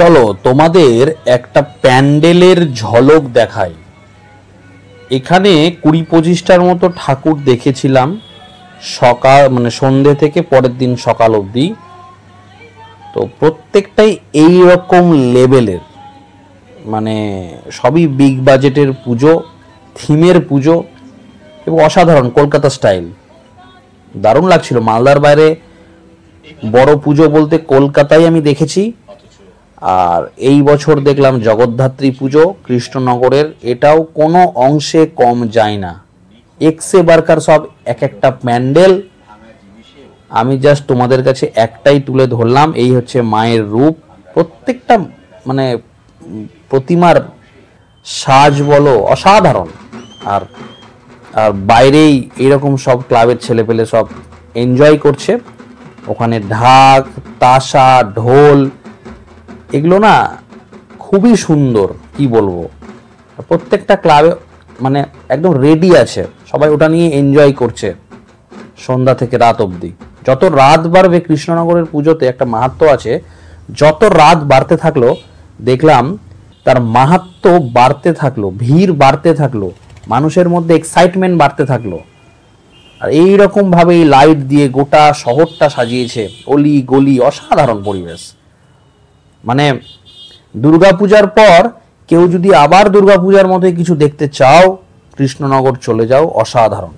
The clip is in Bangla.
চলো তোমাদের একটা প্যান্ডেলের ঝলক দেখাই। এখানে 20-25টার মতো ঠাকুর দেখেছিলাম সকাল মানে সন্ধ্যে থেকে পরের দিন সকাল অবধি। তো প্রত্যেকটাই এই রকম লেভেলের, মানে সবই বিগ বাজেটের পুজো, থিমের পুজো এবং অসাধারণ কলকাতা স্টাইল। দারুণ লাগছিল। মালদার বাইরে বড় পুজো বলতে কলকাতায় আমি দেখেছি। আর এই বছর দেখলাম জগদ্ধাত্রী পুজো কৃষ্ণনগরের, এটাও কোনো অংশে কম যায় না। এক্সে বার্কার সব এক একটা প্যান্ডেল। আমি জাস্ট তোমাদের কাছে একটাই তুলে ধরলাম, এই হচ্ছে মায়ের রূপ। প্রত্যেকটা মানে প্রতিমার সাজ বলো অসাধারণ। আর আর বাইরেই এইরকম সব ক্লাবের ছেলেপেলে সব এনজয় করছে। ওখানে ঢাক, তাসা, ঢোল এগুলো না খুবই সুন্দর, কি বলবো। প্রত্যেকটা ক্লাবে মানে একদম রেডি আছে, সবাই ওটা নিয়ে এনজয় করছে সন্ধ্যা থেকে রাত অবধি। যত রাত বাড়বে কৃষ্ণনগরের পুজোতে একটা মাহাত্ম্য আছে, যত রাত বাড়তে থাকলো দেখলাম তার মাহাত্ম্য বাড়তে থাকলো, ভিড় বাড়তে থাকলো, মানুষের মধ্যে এক্সাইটমেন্ট বাড়তে থাকলো। আর এইরকম ভাবে এই লাইট দিয়ে গোটা শহরটা সাজিয়েছে, অলি গলি, অসাধারণ পরিবেশ। মানে দুর্গাপূজার পর কেউ যদি আবার দুর্গাপূজার মধ্যে কিছু দেখতে চাও, কৃষ্ণনগর চলে যাও, অসাধারণ।